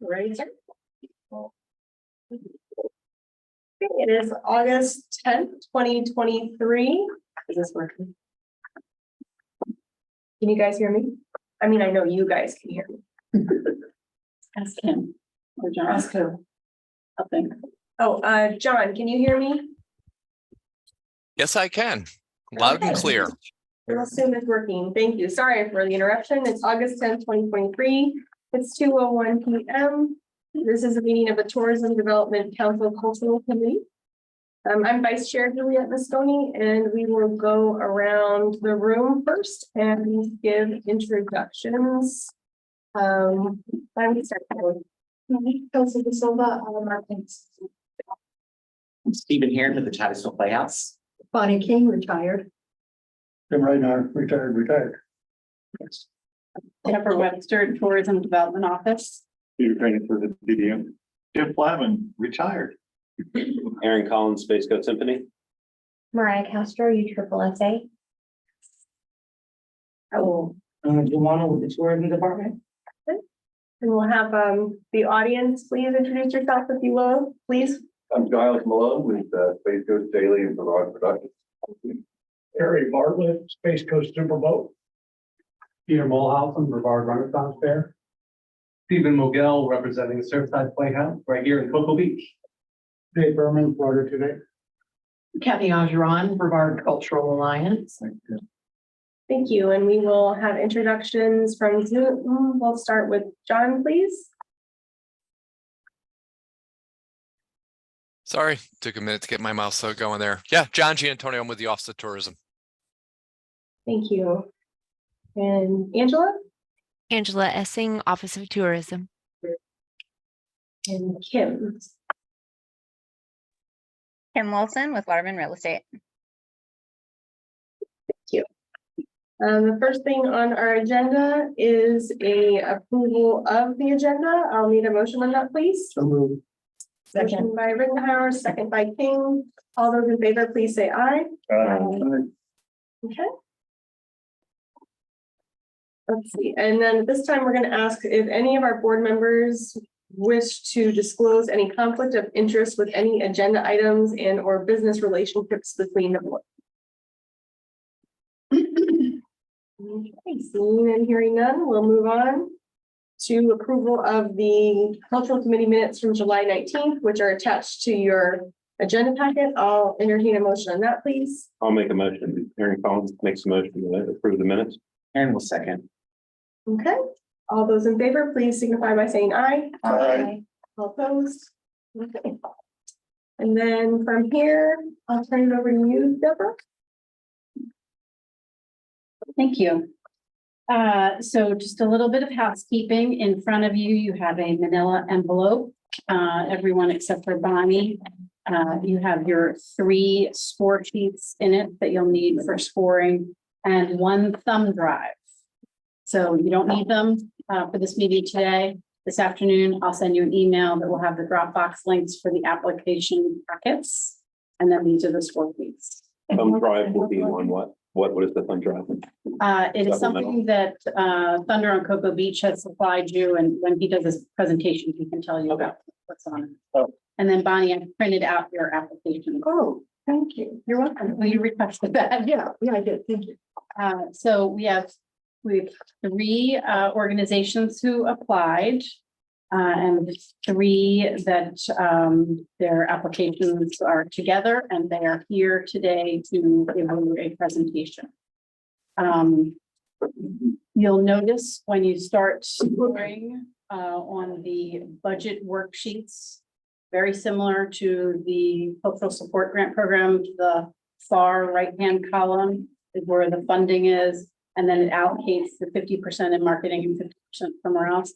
Ready, sir? It is August 10th, 2023. Is this working? Can you guys hear me? I mean, I know you guys can hear me. Ask him. Or John. Ask who? I think. Oh, John, can you hear me? Yes, I can. Loud and Okay. clear. We'll assume it's working. Thank you. Sorry for the interruption. It's August 10th, 2023. It's 2:01 p.m. This is a meeting of the Tourism Development Council Cultural Committee. I'm Vice Chair Juliette Mosconi, and we will go around the room first and give introductions. Why don't we start with Council De Silva, Martins. Stephen here with the Chattisville Playhouse. Bonnie King, retired. Tim Reinhardt, retired. Jennifer Webster, Tourism Development Office. Peter training for the DDM. Jim Flavin, retired. Aaron Collins, Space Coast Symphony. Mariah Castro, USSSA. Oh, Jumana with the tourism department. and we'll have the audience, please introduce yourself if you will, please. I'm Giles Malone with Space Coast Daily and Brevard Productions. Harry Bartlett, Space Coast Superboat. Peter Mulhausen, Brevard Renaissance Fair. Stephen Mogel, representing Surfside Playhouse right here in Cocoa Beach. Dave Berman, Florida Today. Kathy Ageron, Brevard Cultural Alliance. Thank you, and we will have introductions from Zoom. We'll start with John, please. Sorry, took a minute to get my mouse going there. Yeah, John Gianantonio, I'm with the Office of Tourism. Thank you. And Angela Angela Essing, Office of Tourism. and Kim. Kim Wilson with Waterman Real Estate. The first thing on our agenda is a approval of the agenda. I'll need a motion on that, please. So moved. Motion by Rittenhour, second by King. All those in favor, please say aye. Okay. Let's see, and then at this time, we're going to ask if any of our board members wish to disclose any conflict of interest with any agenda items and or business relationships between the board. Okay, seeing and hearing none, we'll move on to approval of the cultural committee minutes from July 19th, which are attached to your agenda packet. I'll entertain a motion on that, please. I'll make a motion. Aaron Collins makes a motion to approve the minutes. Aaron will second. Okay, all those in favor, please signify by saying aye. Aye. All opposed? Okay. And then from here, I'll turn it over to you, Deborah. Thank you. So just a little bit of housekeeping. In front of you, you have a manila envelope. Everyone except for Bonnie. You have your 3 score sheets in it that you'll need for scoring and 1 thumb drive. So you don't need them for this meeting today. This afternoon, I'll send you an email that will have the Dropbox links for the application packets. And then these are the score sheets. Thumb drive will be on what? What is the thumb drive? It is something that Thunder on Cocoa Beach has supplied you, and when he does his presentation, he can tell you about what's on it. Oh. And then Bonnie, I printed out your application. Oh, thank you. You're welcome. Well, you requested that. Yeah, I did. Thank you. So we have 3 organizations who applied. And 3 that their applications are together, and they are here today to give you a presentation. You'll notice when you start scoring on the budget worksheets, very similar to the cultural support grant program, the far right-hand column is where the funding is, and then it allocates the 50% in marketing and 50% somewhere else.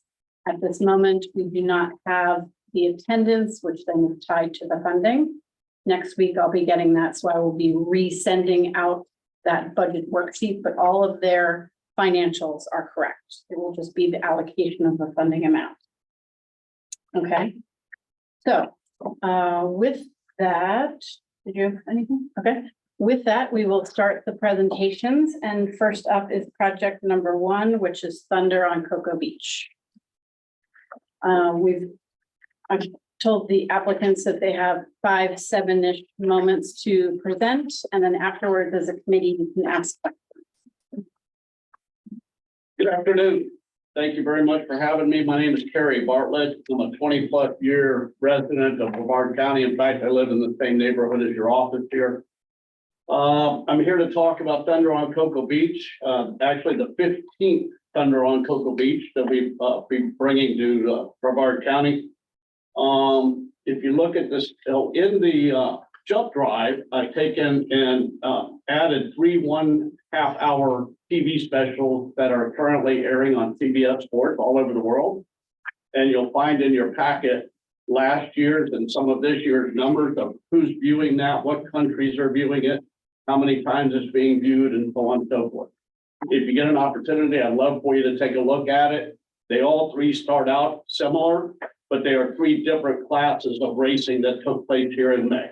At this moment, we do not have the attendance, which then is tied to the funding. Next week, I'll be getting that, so I will be resending out that budget worksheet, but all of their financials are correct. It will just be the allocation of the funding amount. Okay, so with that, did you have anything? Okay, with that, we will start the presentations, and first up is project number 1, which is Thunder on Cocoa Beach. I've told the applicants that they have 5, 7-ish moments to present, and then afterwards, as a committee, you can ask. Good afternoon. Thank you very much for having me. My name is Kerry Bartlett. I'm a 20+ year resident of Brevard County. In fact, I live in the same neighborhood as your office here. I'm here to talk about Thunder on Cocoa Beach, actually the 15th Thunder on Cocoa Beach that we've been bringing to Brevard County. If you look at this, in the jump drive, I've taken and added 3 1/2-hour TV specials that are currently airing on CBS Sports all over the world. And you'll find in your packet last year's and some of this year's numbers of who's viewing that, what countries are viewing it, how many times it's being viewed, and so on and so forth. If you get an opportunity, I'd love for you to take a look at it. They all 3 start out similar, but they are 3 different classes of racing that took place here in May.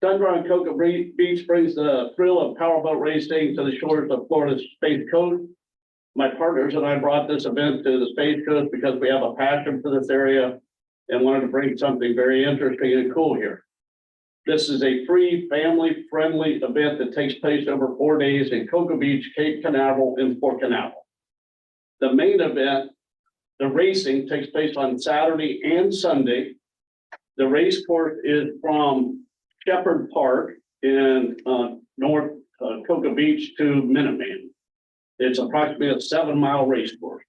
Thunder on Cocoa Beach brings the thrill of powerboat racing to the shores of Florida's Space Coast. My partners and I brought this event to the Space Coast because we have a passion for this area and wanted to bring something very interesting and cool here. This is a free, family-friendly event that takes place over 4 days in Cocoa Beach, Cape Canaveral, and Port Canaveral. The main event, the racing, takes place on Saturday and Sunday. The race course is from Shepherd Park in North Cocoa Beach to Minuteman. It's approximately a 7-mile race course.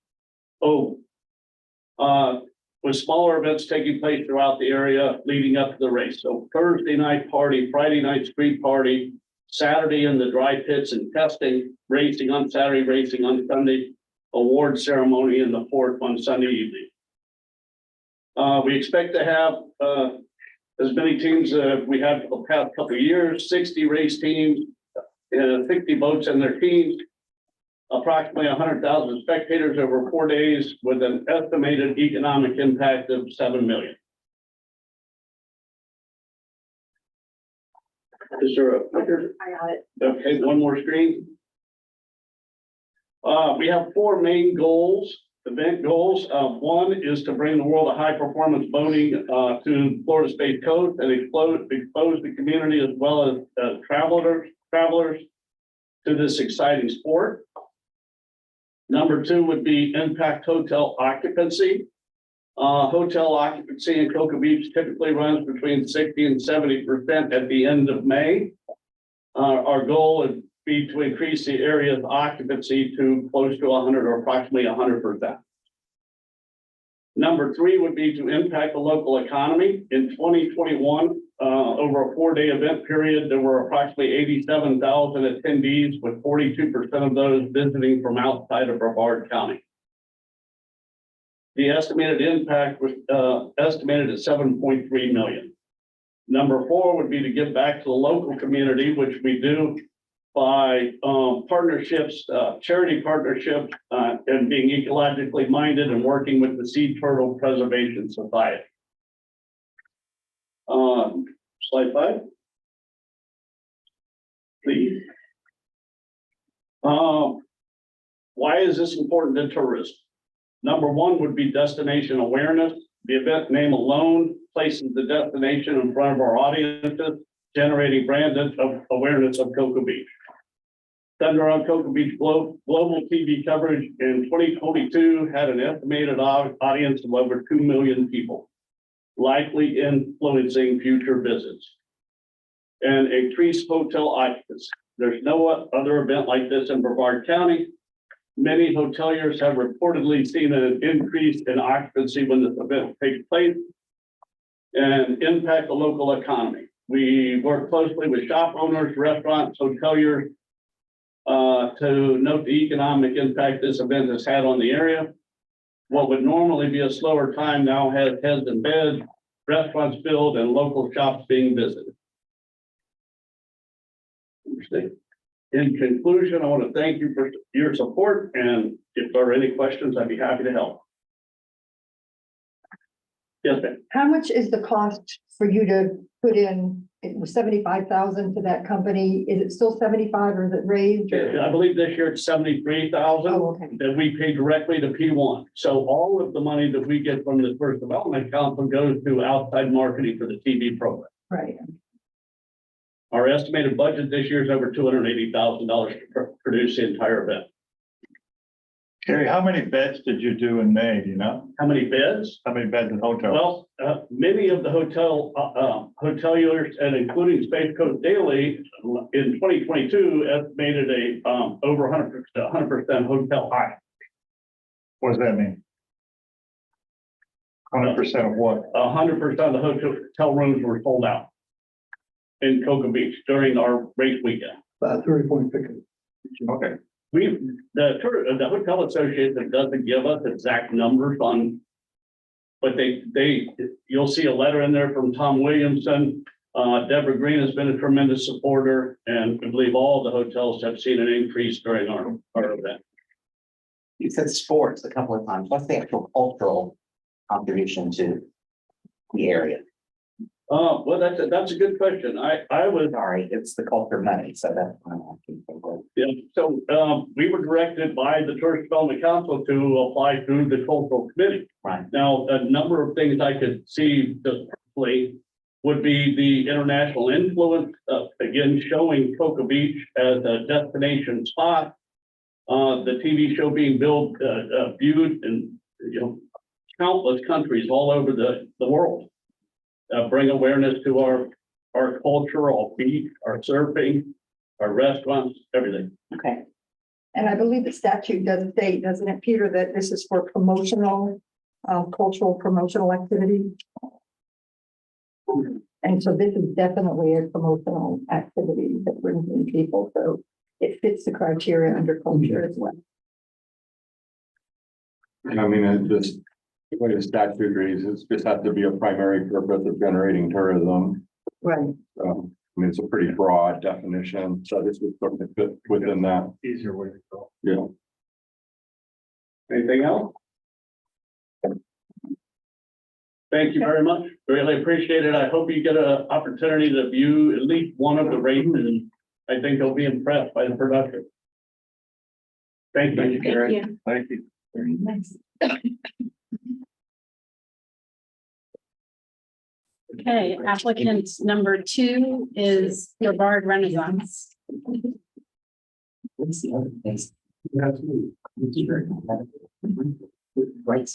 With smaller events taking place throughout the area leading up to the race. So Thursday night party, Friday night street party, Saturday in the dry pits and testing, racing on Saturday, racing on Sunday, award ceremony in the fort on Sunday evening. We expect to have as many teams as we had for the past couple of years, 60 race teams, 60 boats in their teams, approximately 100,000 spectators over 4 days with an estimated economic impact of $7 million. Is there a clicker? I got it. Okay, one more screen. We have 4 main goals, event goals. One is to bring the world of high performance boating to Florida Space Coast and expose the community as well as travelers to this exciting sport. Number 2 would be impact hotel occupancy. Hotel occupancy in Cocoa Beach typically runs between 60 and 70% at the end of May. Our goal would be to increase the area's occupancy to close to 100 or approximately 100%. Number 3 would be to impact the local economy. In 2021, over a 4-day event period, there were approximately 87,000 attendees, with 42% of those visiting from outside of Brevard County. The estimated impact was estimated at $7.3 million. Number 4 would be to give back to the local community, which we do by partnerships, charity partnerships, and being ecologically minded and working with the Sea Turtle Preservation Society. Slide 5. Please. Why is this important to tourism? Number 1 would be destination awareness. The event name alone places the destination in front of our audiences, generating brand awareness of Cocoa Beach. Thunder on Cocoa Beach global TV coverage in 2022 had an estimated audience of over 2 million people, likely influencing future visits. And increased hotel occupancy. There's no other event like this in Brevard County. Many hoteliers have reportedly seen an increase in occupancy when this event takes place and impact the local economy. We work closely with shop owners, restaurants, hoteliers to note the economic impact this event has had on the area. What would normally be a slower time now has heads in bed, restaurants filled, and local shops being visited. In conclusion, I want to thank you for your support, and if there are any questions, I'd be happy to help. Yes, ma'am. How much is the cost for you to put in it was 75,000 to that company. Is it still 75 or is it raised? or- I believe this year it's 73,000. Oh, okay. That we pay directly to P1. So all of the money that we get from the First Development Council goes to outside marketing for the TV program. Right. Our estimated budget this year is over $280,000 to produce the entire event. Terry, how many beds did you do in May, do you know? How many beds? How many beds in hotel? Well, many of the hoteliers and including Space Coast Daily in 2022 estimated over 100% hotel high. What does that mean? 100% of what? 100% of the hotel rooms were sold out in Cocoa Beach during our race weekend. About 30.6. Okay. The Hotel Association doesn't give us exact numbers on. But you'll see a letter in there from Tom Williamson. Deborah Green has been a tremendous supporter, and I believe all the hotels have seen an increase during our event. You said sports a couple of times. What's the actual cultural contribution to the area? Well, that's a good question. I was. Sorry, it's the culture money, so that's what I'm asking for. Yeah, so we were directed by the Tourist Development Council to apply through the cultural committee. Right. Now, a number of things I could see just personally would be the international influence, again, showing Cocoa Beach as a destination spot. The TV show being viewed in, countless countries all over the world. Bring awareness to our culture, our beach, our surfing, our restaurants, everything. Okay. And I believe the statute does state, doesn't it, Peter, that this is for promotional, cultural promotional activity? And so this is definitely a promotional activity that brings in people, so it fits the criteria under culture as well. And I mean, it just, the way the statute reads, it's just have to be a primary purpose of generating tourism. Right. I mean, it's a pretty broad definition, so this would sort of fit within that. Easier way to go. Yeah. Anything else? Thank you very much. Really appreciate it. I hope you get an opportunity to view at least one of the races. I think you'll be impressed by the production. Thank you. Thank you. Very nice. Okay, applicant number 2 is Brevard Renaissance. What's the other place? Right.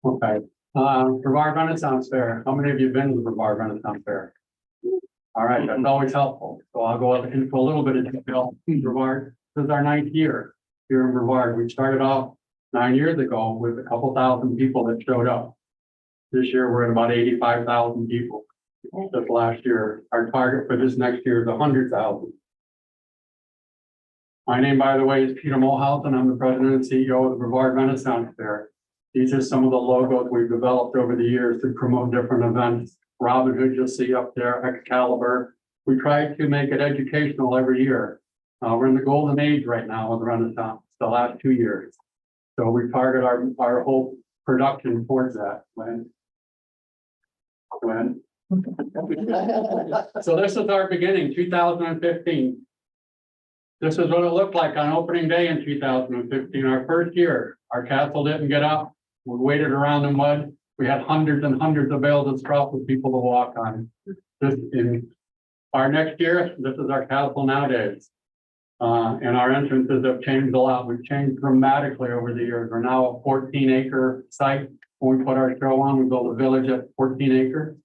Okay, Brevard Renaissance Fair. How many of you have been to the Brevard Renaissance Fair? All right, that's always helpful. So I'll go into a little bit of detail. Brevard, this is our 9th year here in Brevard. We started off 9 years ago with a couple thousand people that showed up. This year, we're at about 85,000 people. Just last year, our target for this next year is 100,000. My name, by the way, is Peter Mulhausen. I'm the president and CEO of the Brevard Renaissance Fair. These are some of the logos we've developed over the years to promote different events. Robin Hood, you'll see up there, Excalibur. We try to make it educational every year. We're in the golden age right now with Renaissance, the last 2 years. So we target our whole production towards that. So this is our beginning, 2015. This is what it looked like on opening day in 2015, our first year. Our castle didn't get up. We waited around in mud. We had hundreds and hundreds of bales of straw for people to walk on. This in our next year, this is our castle nowadays. And our entrances have changed a lot. We've changed dramatically over the years. We're now a 14-acre site. When we put our show on, we built a village at 14 acres.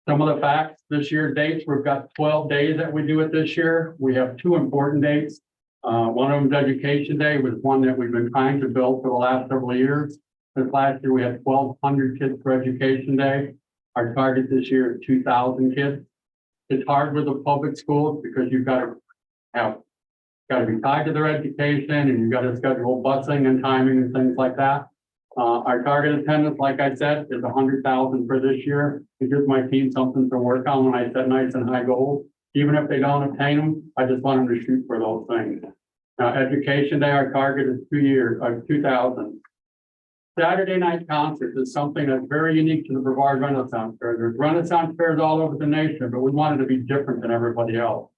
Some of the facts, this year dates, we've got 12 days that we do it this year. We have 2 important dates. One of them is Education Day, was one that we've been trying to build for the last several years. This last year, we had 1,200 kids for Education Day. Our target this year is 2,000 kids. It's hard with the public schools because you've got to be tied to their education, and you've got to schedule busing and timing and things like that. Our target attendance, like I said, is 100,000 for this year. It gives my team something to work on when I set nice and high goals. Even if they don't obtain them, I just want them to shoot for those things. Now, Education Day, our target is 2,000. Saturday night concert is something that's very unique to the Brevard Renaissance Fair. There's Renaissance fairs all over the nation, but we wanted to be different than everybody else.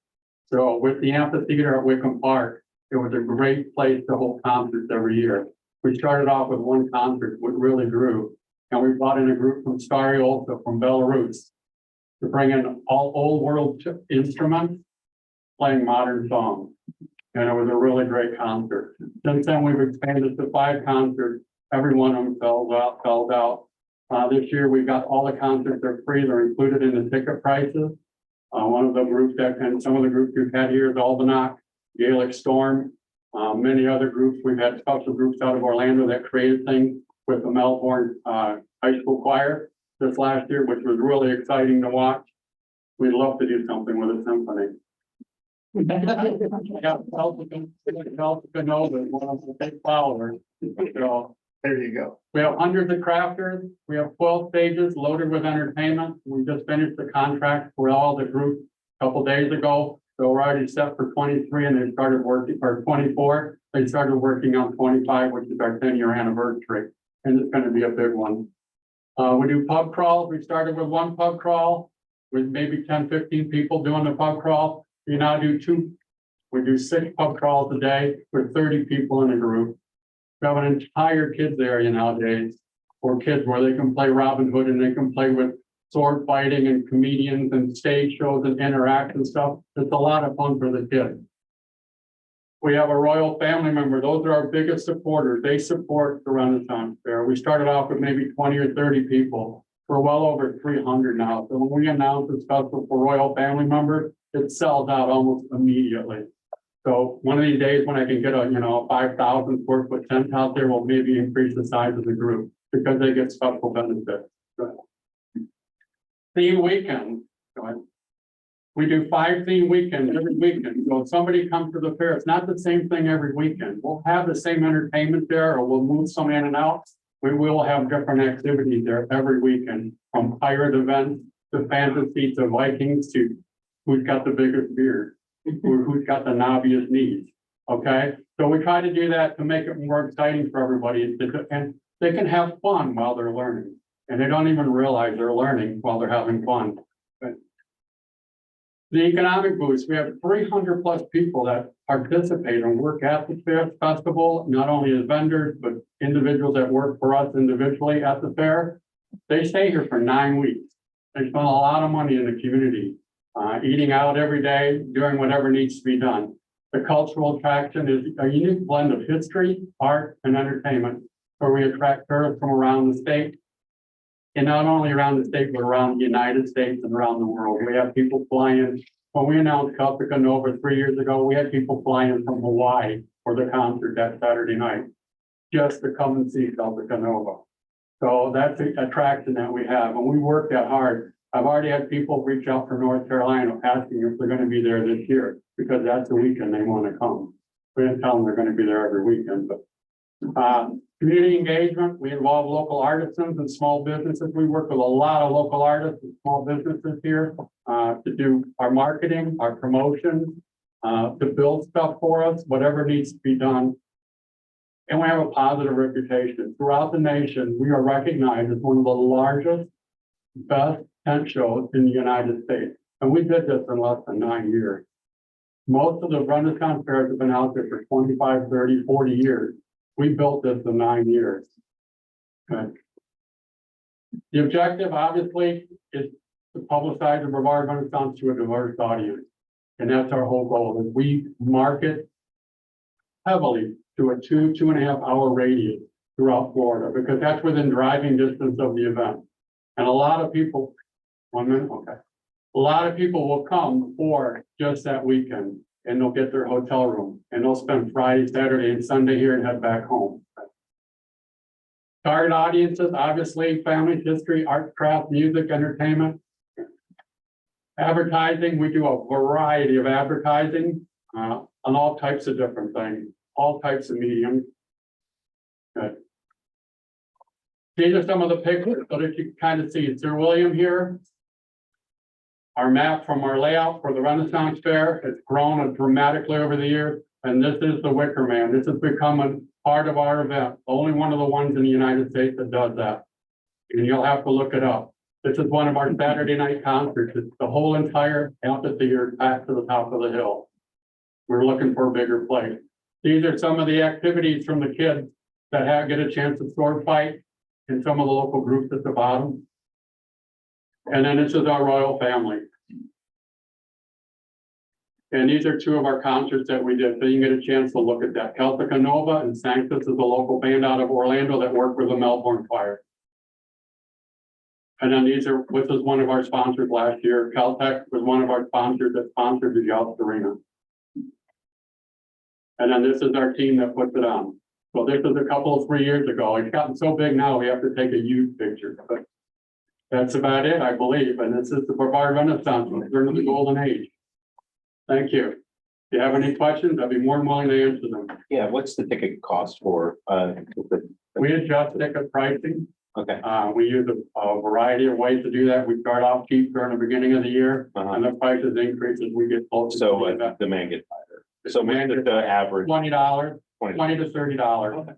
So with the amphitheater at Wickham Park, it was a great place to hold concerts every year. We started off with one concert, which really grew, and we brought in a group from Stary Olta from Belarus to bring in all old world instruments playing modern songs. And it was a really great concert. Since then, we've expanded to 5 concerts. Every one of them sold out. This year, we've got all the concerts are free. They're included in the ticket prices. One of the groups and some of the groups we've had here is Albanac, Gaelic Storm, many other groups. We've had special groups out of Orlando that created things with the Melbourne High School Choir this last year, which was really exciting to watch. We'd love to do something with a symphony. Yeah, Celtica Nova is one of the big followers. So There you go. we have hundreds of crafters. We have 12 stages loaded with entertainment. We just finished the contract for all the groups a couple days ago. So we're already set for 23 and they started working, or 24. They started working on 25, which is our 10-year anniversary. And it's going to be a big one. We do pub crawls. We started with 1 pub crawl with maybe 10, 15 people doing the pub crawl. We now do 2. We do 6 pub crawls a day with 30 people in a group. We have an entire kids area nowadays for kids where they can play Robin Hood and they can play with sword fighting and comedians and stage shows and interact and stuff. It's a lot of fun for the kids. We have a royal family member. Those are our biggest supporters. They support the Renaissance Fair. We started off with maybe 20 or 30 people. We're well over 300 now. So when we announce a special for royal family members, it sells out almost immediately. So one of these days when I can get a 5,000 square foot tent out there, we'll maybe increase the size of the group because they get special benefits. Theme weekend. We do 5 theme weekends every weekend. So if somebody comes to the fair, it's not the same thing every weekend. We'll have the same entertainment there or we'll move some in and out. We will have different activities there every weekend, from pirate events to fantasy to Vikings to who's got the biggest beard, who's got the knobbiest knees. Okay, so we try to do that to make it more exciting for everybody, and they can have fun while they're learning, and they don't even realize they're learning while they're having fun. But the economic boost, we have 300 plus people that participate and work at the fair festival, not only as vendors, but individuals that work for us individually at the fair. They stay here for 9 weeks. They spend a lot of money in the community, eating out every day, doing whatever needs to be done. The cultural attraction is a unique blend of history, art, and entertainment, where we attract tourists from around the state. And not only around the state, but around the United States and around the world. We have people flying. When we announced Celtica Nova 3 years ago, we had people flying from Hawaii for the concert that Saturday night, just to come and see Celtica Nova. So that's the attraction that we have, and we work that hard. I've already had people reach out from North Carolina asking if they're going to be there this year, because that's the weekend they want to come. We didn't tell them they're going to be there every weekend, but community engagement, we involve local artisans and small businesses. We work with a lot of local artists and small businesses here to do our marketing, our promotions, to build stuff for us, whatever needs to be done. And we have a positive reputation. Throughout the nation, we are recognized as one of the largest, best tent shows in the United States. And we did this in less than 9 years. Most of the Renaissance fairs have been out there for 25, 30, 40 years. We built this in 9 years. Okay. The objective, obviously, is to publicize the Brevard Renaissance to a diverse audience. And that's our whole goal, is we market heavily to a 2.5 hour radius throughout Florida, because that's within driving distance of the event. And a lot of people, 1 minute, okay. A lot of people will come for just that weekend, and they'll get their hotel room, and they'll spend Friday, Saturday, and Sunday here and head back home. Target audiences, obviously, family, history, art, craft, music, entertainment. Advertising, we do a variety of advertising on all types of different things, all types of mediums. Good. These are some of the pictures so that you can kind of see Sir William here. Our map from our layout for the Renaissance Fair has grown dramatically over the years. And this is the Wicker Man. This has become part of our event, only one of the ones in the United States that does that. And you'll have to look it up. This is one of our Saturday night concerts. It's the whole entire amphitheater back to the top of the hill. We're looking for a bigger place. These are some of the activities from the kids that get a chance to sword fight and some of the local groups at the bottom. And then this is our royal family. And these are two of our concerts that we did, so you can get a chance to look at that. Celtica Nova and Sanctus is a local band out of Orlando that worked with the Melbourne Choir. And then this is one of our sponsors last year. Caltech was one of our sponsors that sponsored the Youth Arena. And then this is our team that puts it on. So this is a couple of 3 years ago. It's gotten so big now, we have to take a huge picture, but that's about it, I believe. And this is the Brevard Renaissance, during the golden age. Thank you. If you have any questions, I'd be more than willing to answer them. Yeah, what's the ticket cost for, We adjust ticket pricing. okay, We use a variety of ways to do that. We start off cheap during the beginning of the year, and the prices increase as we get closer. so to the event. demand gets higher. So what's the average? $20, $20. $20 to $30. Okay.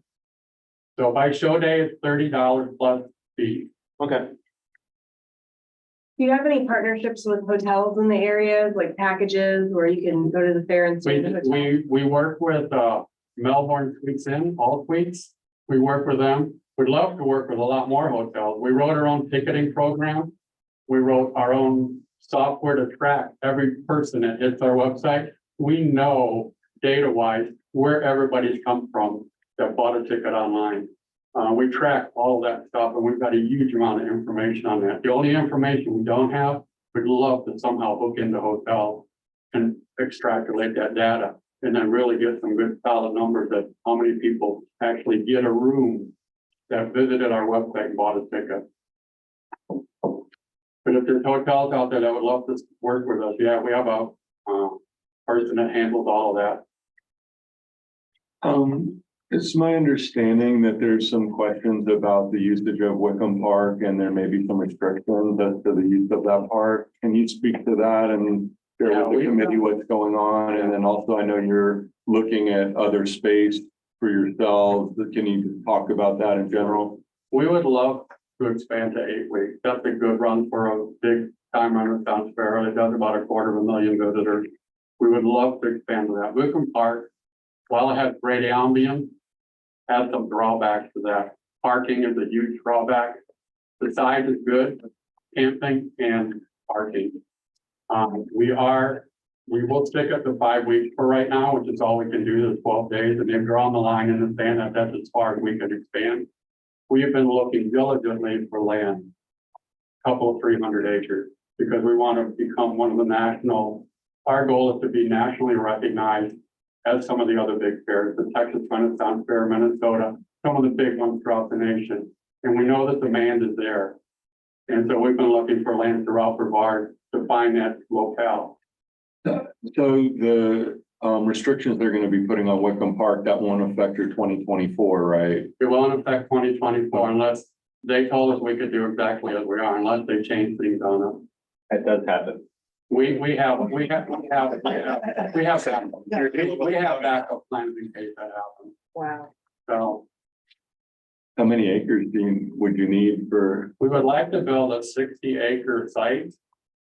So by show day, it's $30 plus fee. Okay, Do you have any partnerships with hotels in the area, like packages where you can go to the fair and stay in the hotel? We work with Melbourne Suites Inn, all suites. We work with them. We'd love to work with a lot more hotels. We wrote our own ticketing program. We wrote our own software to track every person that hits our website. We know data wise where everybody's come from that bought a ticket online. We track all that stuff and we've got a huge amount of information on that. The only information we don't have, we'd love to somehow hook into hotels and extrapolate that data and then really get some good solid numbers of how many people actually get a room that visited our website and bought a ticket. But if there's hotels out there that would love to work with us, yeah, we have a person that handles all of that. It's my understanding that there's some questions about the usage of Wickham Park and there may be some restrictions as to the use of that park. Can you speak to that and share Yeah, with the committee what's going on? And then also I know you're looking at other space for yourselves. Can you just talk about that in general? We would love to expand to 8 weeks. That's a good run for a big time Renaissance fair. It does about 250,000 visitors. We would love to expand to that. Wickham Park, while it has great ambience, has some drawbacks to that. Parking is a huge drawback. The size is good, camping and parking. We will stick at the 5 weeks for right now, which is all we can do, the 12 days, and they've drawn the line in the sand that that's as far as we could expand. We have been looking diligently for land, couple of 300 acres, because we want to become one of the national, our goal is to be nationally recognized as some of the other big fairs, the Texas Renaissance Fair, Minnesota, some of the big ones throughout the nation. And we know that demand is there. And so we've been looking for land throughout Brevard to find that locale. So the restrictions they're going to be putting on Wickham Park, that won't affect your 2024, right? It won't affect 2024 unless they told us we could do exactly as we are, unless they change things on us. that does happen. We have backup plans in case that happens. Wow. So How many acres would you need for? we would like to build a 60-acre site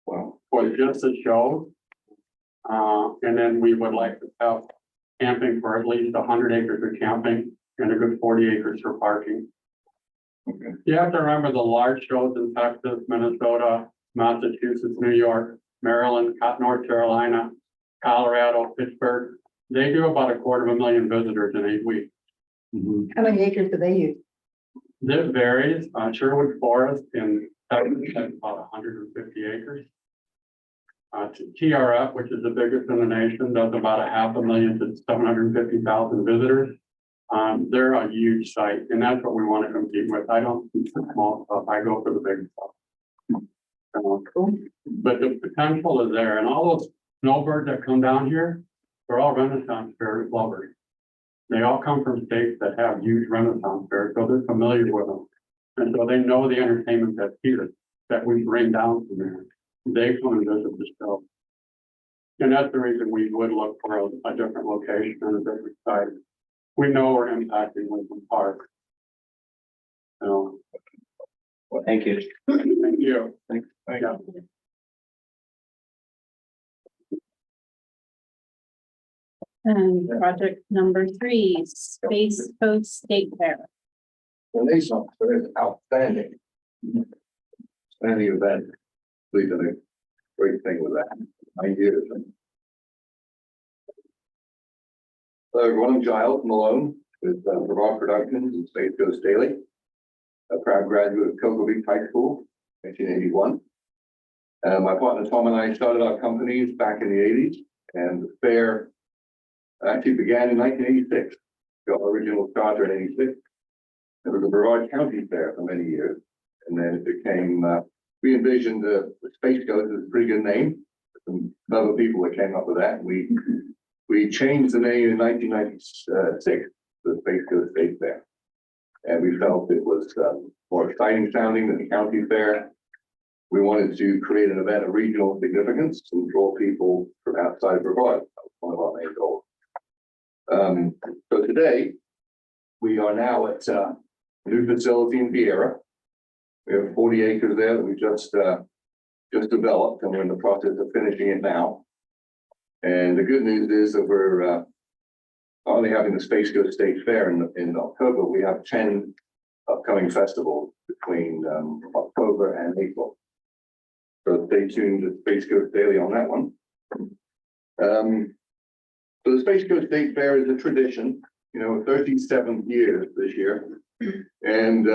Wow. for just a show. And then we would like to have camping for at least 100 acres of camping and a good 40 acres for parking. Okay. You have to remember the large shows in Texas, Minnesota, Massachusetts, New York, Maryland, North Carolina, Colorado, Pittsburgh. They do about 250,000 visitors in 8 weeks. Mhm. How many acres do they use? This varies. Sherwood Forest in Texas has about 150 acres. TRF, which is the biggest in the nation, does about 500,000 to 750,000 visitors. They're a huge site, and that's what we want to compete with. I don't do the small stuff. I go for the big stuff. But the potential is there, and all those snowbirds that come down here, they're all Renaissance fair lovers. They all come from states that have huge Renaissance fairs, so they're familiar with them. And so they know the entertainment that's here, that we bring down from there. They come and visit the show. And that's the reason we would look for a different location and a different site. we know we're impacting Lincoln Park. So, Well, thank you. thank you. Thank you. And project number 3, Space Coast State Fair. The Renaissance Fair is outstanding. Outstanding event. We did a great thing with that. 9 years. Hello, everyone. I'm Giles Malone with Brevard Productions and Space Coast Daily. A proud graduate of Cocoa Beach High School, 1981. My partner Tom and I started our companies back in the 80s, and the fair actually began in 1986. Got our original charter in 86. It was a Brevard County Fair for many years. And then it became, we envisioned the Space Coast as a pretty good name. Some other people that came up with that. We changed the name in 1996 to the Space Coast State Fair. And we felt it was more exciting sounding than the county fair. We wanted to create an event of regional significance to draw people from outside of Brevard. That was one of our main goals. So today, we are now at a new facility in Viera. We have 40 acres there that we just developed, and we're in the process of finishing it now. And the good news is that we're not only having the Space Coast State Fair in October, we have 10 upcoming festivals between October and April. So stay tuned to Space Coast Daily on that one. So the Space Coast State Fair is a tradition, 37th year this year. And,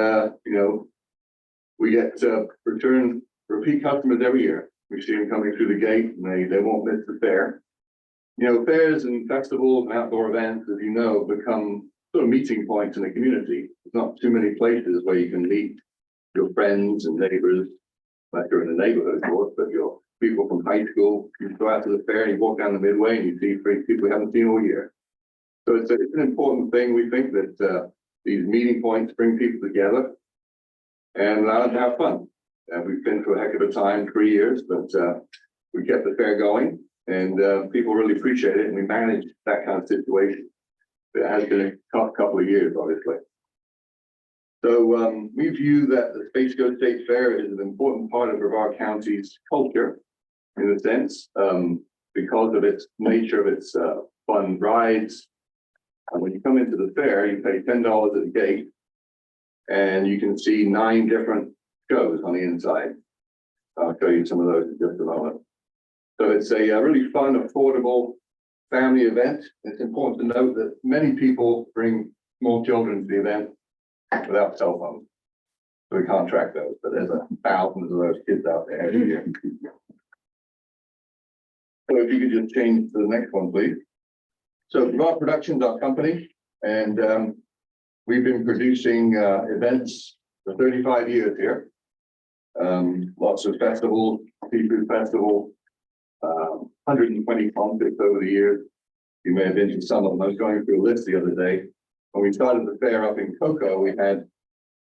we get repeat customers every year. We see them coming through the gate and they won't miss the fair. Fairs and festivals and outdoor events, as you know, become sort of meeting points in the community. There's not too many places where you can meet your friends and neighbors, like you're in the neighborhood, of course, but your people from high school. You go out to the fair and you walk down the midway and you see 3 people you haven't seen all year. So it's an important thing. We think that these meeting points bring people together and allow them to have fun. We've been through a heck of a time, 3 years, but we kept the fair going. And people really appreciate it, and we manage that kind of situation. It has been a tough couple of years, obviously. So we view that the Space Coast State Fair is an important part of Brevard County's culture, in a sense, because of its nature of its fun rides. And when you come into the fair, you pay $10 at the gate, and you can see 9 different shows on the inside. I'll show you some of those in just a moment. So it's a really fun, affordable family event. It's important to note that many people bring small children to the event without cell phones. So we can't track those, but there's thousands of those kids out there every year. So if you could just change to the next one, please. So Brevard Productions, our company, and we've been producing events for 35 years here. Lots of festivals, seafood festival, 120 concerts over the years. You may have been to some of them. I was going through a list the other day. When we started the fair up in Cocoa, we had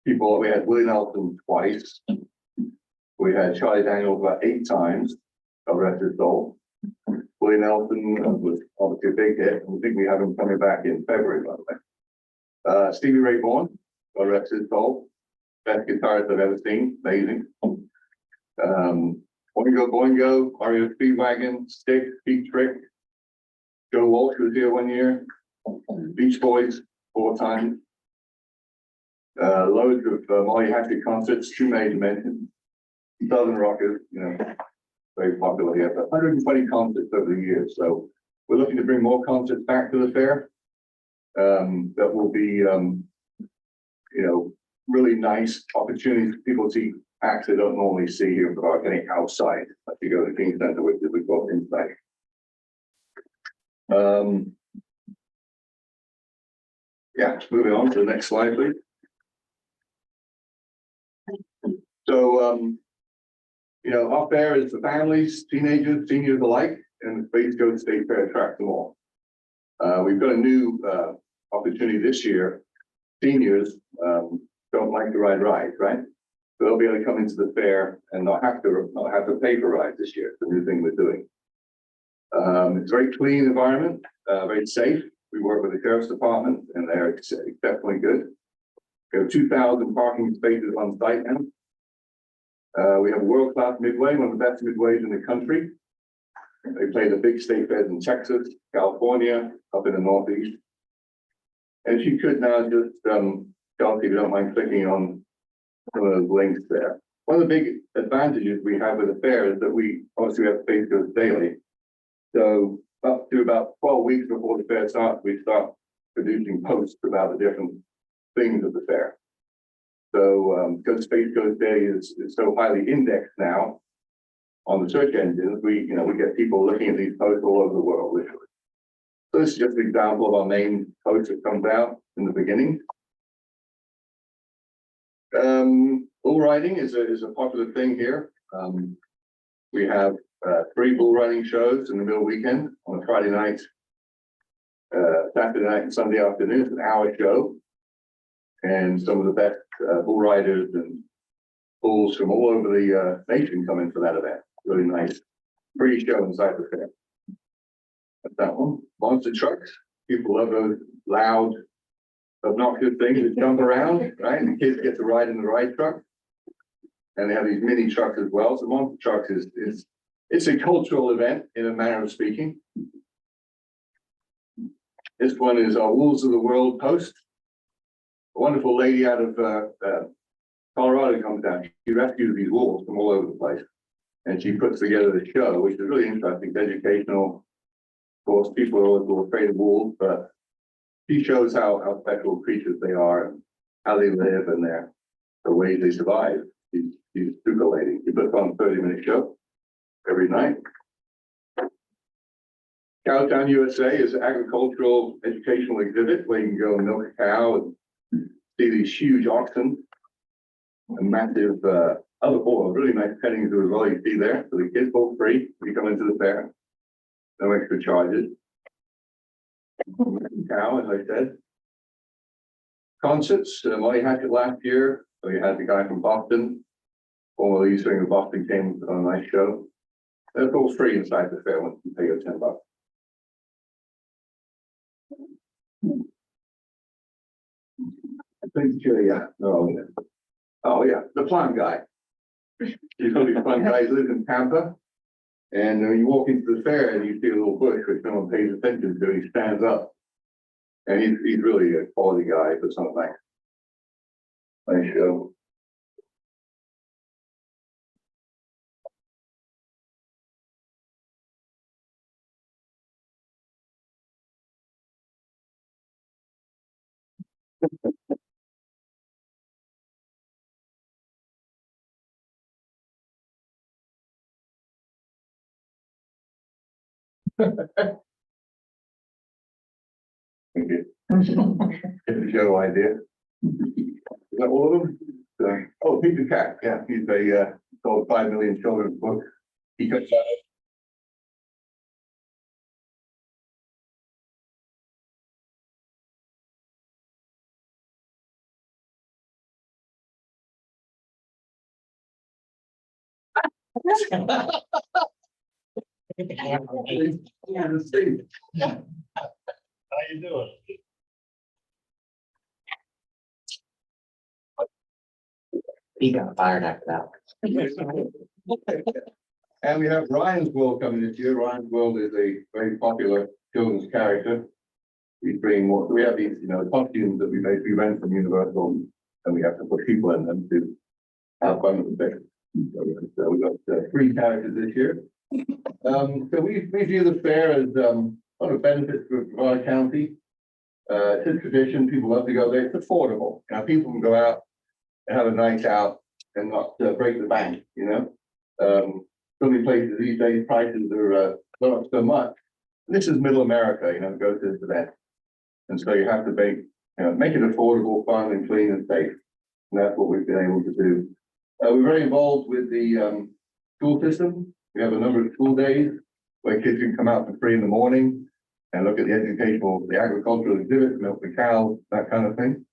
Willie Nelson twice. We had Charlie Daniels about 8 times, God rest his soul. Willie Nelson was obviously a big hit. I think we have him coming back in February, by the way. Stevie Ray Vaughan, God rest his soul. Best guitarist I've ever seen, amazing. Boingo Boingo, Mario Speedwagon, Stick, Pete Trick. Joe Walsh was here 1 year. Beach Boys, 4 times. Loads of Molly Hatchet concerts, 2 major mentions. Southern Rockers, very popular here, but 120 concerts over the years. So we're looking to bring more concerts back to the fair. That will be, really nice opportunities for people to see acts they don't normally see here without getting outside. Like you go to the King Center, which is we go inside. Yeah, moving on to the next slide, please. So, our fair is for families, teenagers, seniors alike, and the Space Coast State Fair attracts them all. We've got a new opportunity this year. Seniors don't like to ride rides, right? So they'll be able to come into the fair and not have to pay for rides this year. It's a new thing we're doing. It's a very clean environment, very safe. We work with the sheriff's department and they're exceptionally good. We have 2,000 parking spaces on site now. We have a world-class midway, one of the best midways in the country. They play the big state fairs in Texas, California, up in the Northeast. And if you could now just, Chelsea, if you don't mind clicking on some of those links there. One of the big advantages we have with the fair is that we obviously have Space Coast Daily. So up to about 12 weeks before the fair starts, we start producing posts about the different things of the fair. So because Space Coast Daily is so highly indexed now on the search engines, we get people looking at these posts all over the world, literally. So this is just an example of our main post that comes out in the beginning. Bull riding is a popular thing here. We have 3 bull riding shows in the middle weekend on a Friday night, Saturday night and Sunday afternoon. It's an hour show. And some of the best bull riders and bulls from all over the nation come in for that event. Really nice free show inside the fair. That's that one. Monster trucks. People love those loud, obnoxious things that jump around, right? And the kids get to ride in the ride truck. And they have these mini trucks as well. So monster trucks it's a cultural event in a manner of speaking. This one is our Wolves of the World post. A wonderful lady out of Colorado comes down. She rescues these wolves from all over the place. And she puts together the show, which is really interesting. It's educational. Of course, people are always afraid of wolves, but she shows how special creatures they are, and how they live, and the ways they survive. She's a super lady. She puts on a 30-minute show every night. Cowtown USA is an agricultural educational exhibit where you can go and milk a cow and see these huge oxen and massive other really nice petting zoo as well. You see there, so the kids both free when you come into the fair. No extra charges. Cow, as I said. Concerts, Molly Hatchet last year. So you had the guy from Boston, former lead singer of Boston, came on a nice show. It's all free inside the fair once you pay your $10. I think, yeah. Oh yeah, the plant guy. He's one of these fun guys, lives in Tampa. And when you walk into the fair and you see a little bush which no one pays attention to, he stands up. And he's really a quality guy for something. Nice show. Thank you. Get the show idea. Is that all of them? Oh, Peter Cat, yeah, he's sold 5 million children's books. He cuts out. Yeah, the same. How you doing? He got fired after that. And we have Ryan's World coming this year. Ryan's World is a very popular children's character. We bring more, we have these, costumes that we basically rent from Universal, and we have to put people in them to have fun with the thing. So we got 3 characters this year. So we view the fair as one of the benefits for Brevard County. It's a tradition, people love to go there, it's affordable. People can go out and have a night out and not break the bank, So many places these days, prices are gone up so much. This is middle America, go to this event. And so you have to make it affordable, fun and clean and safe. And that's what we've been able to do. We're very involved with the school system. We have a number of school days where kids can come out for free in the morning and look at the agricultural exhibits, milk the cows, that kind of thing.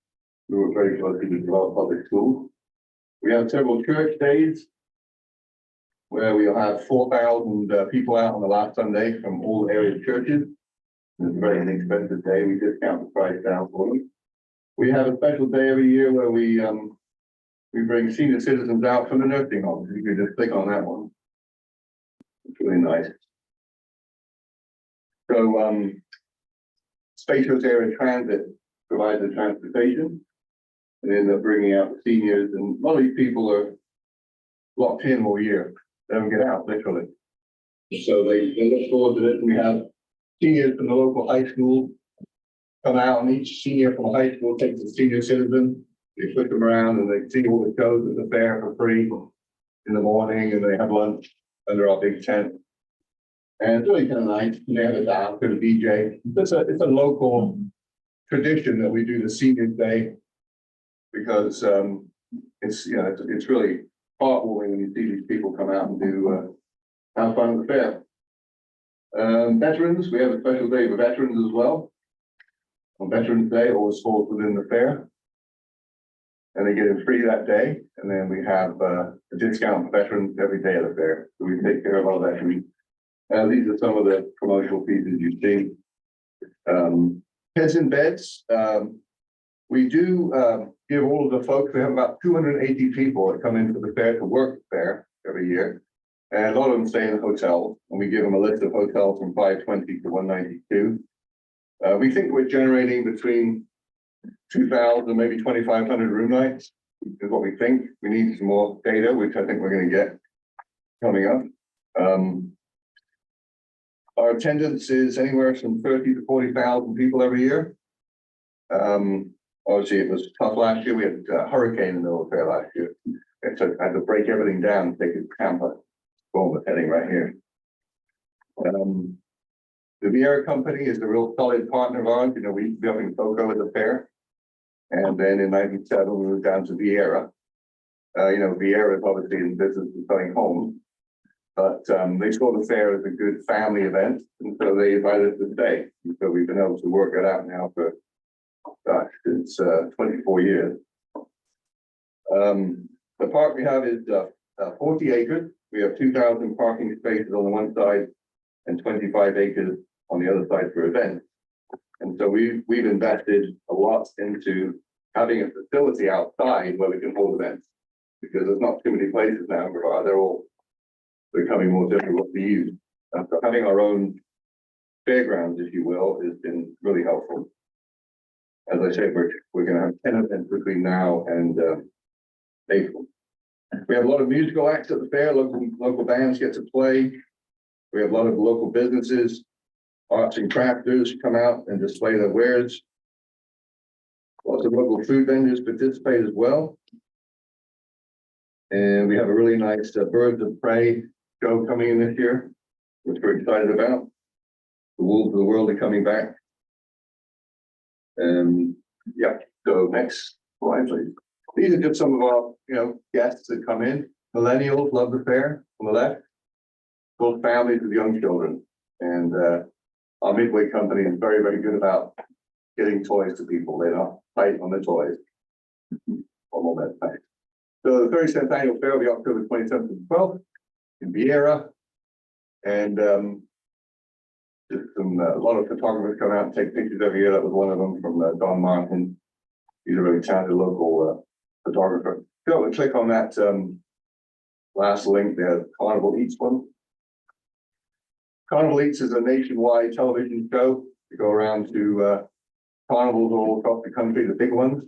We work very closely with Brevard Public Schools. We have several church days where we'll have 4,000 people out on the last Sunday from all area churches. It's a very inexpensive day. We discount the price down for them. We have a special day every year where we bring senior citizens out from the nursing homes. You can just click on that one. It's really nice. So, Space Coast Area Transit provides the transportation. And end up bringing out the seniors, and a lot of these people are locked in all year. They don't get out, literally. So they look forward to it. And we have seniors from the local high school come out, and each senior from high school takes a senior citizen. They flip them around and they see all the shows at the fair for free in the morning, and they have lunch under our big tent. And it's really kind of nice. They have a dance to the DJ. It's a local tradition that we do the Seniors Day, because it's, you know, it's really heartwarming when you see these people come out and do have fun at the fair. Veterans, we have a special day for veterans as well. On Veterans Day, always falls within the fair. And they get it free that day. And then we have a discount for veterans every day of the fair. So we take care of our veterans. These are some of the promotional pieces you see. Heads in beds. We do give all of the folks, we have about 280 people that come into the fair to work there every year. And a lot of them stay in the hotels, and we give them a list of hotels from 520 to 192. We think we're generating between 2,000, maybe 2,500 room nights is what we think. We need some more data, which I think we're going to get coming up. Our attendance is anywhere from 30 to 40,000 people every year. Obviously, it was tough last year. We had a hurricane in the middle of the fair last year. I had to break everything down and take it to Tampa. Boom, we're heading right here. The Vieira Company is a real solid partner of ours. You know, we used to be up in Cocoa at the fair. And then in 97, we moved down to Vieira. You know, Vieira is obviously in business of selling homes. But they saw the fair as a good family event. And so they invited us to stay. And so we've been able to work it out now for, gosh, it's 24 years. The park we have is 40 acres. We have 2,000 parking spaces on the one side and 25 acres on the other side for events. And so we've invested a lot into having a facility outside where we can hold events, because there's not too many places now in Brevard. They're all becoming more difficult to use. And so having our own fairgrounds, if you will, has been really helpful. As I said, we're going to have 10 events between now and April. We have a lot of musical acts at the fair. Local bands get to play. We have a lot of local businesses, arts and crafters come out and display their wares. Lots of local food vendors participate as well. And we have a really nice Birds of Prey show coming in this year, which we're excited about. The wolves of the world are coming back. Yeah, so next slide, please. These are just some of our, you know, guests that come in. Millennials love the fair on the left. Both families with young children. And our Midway company is very, very good about getting toys to people. They're not tight on the toys. All that tight. So the 37th annual fair will be October 27th and 12th in Vieira. And just a lot of photographers come out and take pictures every year. That was one of them from Don Martin. He's a really talented local photographer. Go and click on that last link there, Carnival Eats one. Carnival Eats is a nationwide television show. We go around to carnivals all across the country, the big ones,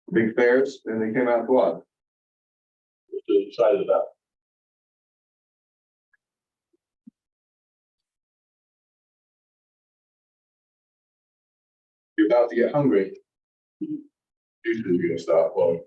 the big fairs, and they came out to us. We're excited about it. You're about to get hungry. Usually you're gonna start flowing.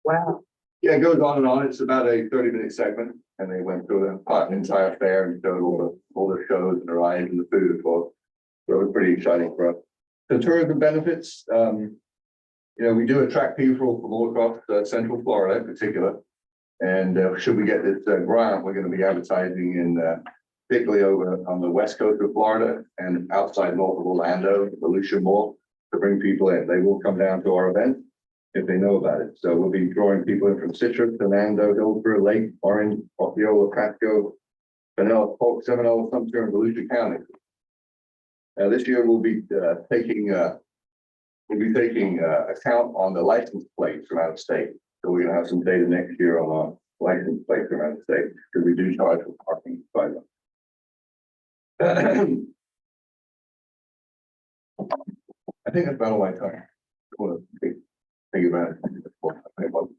Wow. Yeah, it goes on and on. It's about a 30-minute segment, and they went through an entire fair and showed all the shows and the rides and the food as well. So it was pretty exciting for us. The tourism benefits, we do attract people from all across Central Florida in particular. And should we get this grant, we're going to be advertising in particularly over on the west coast of Florida and outside north of Orlando, Volusia Mall, to bring people in. They will come down to our event if they know about it. So we'll be drawing people in from Citrus, Orlando, Hillsborough, Lake, Orange, Osceola, Pasco, Pinellas, Polk, Seminole, Sumter, and Volusia County. This year we'll be taking account on the license plates from out of state. So we're gonna have some data next year on our license plates from out of state, because we do charge for parking by them. I think that's about all I time. Think about it.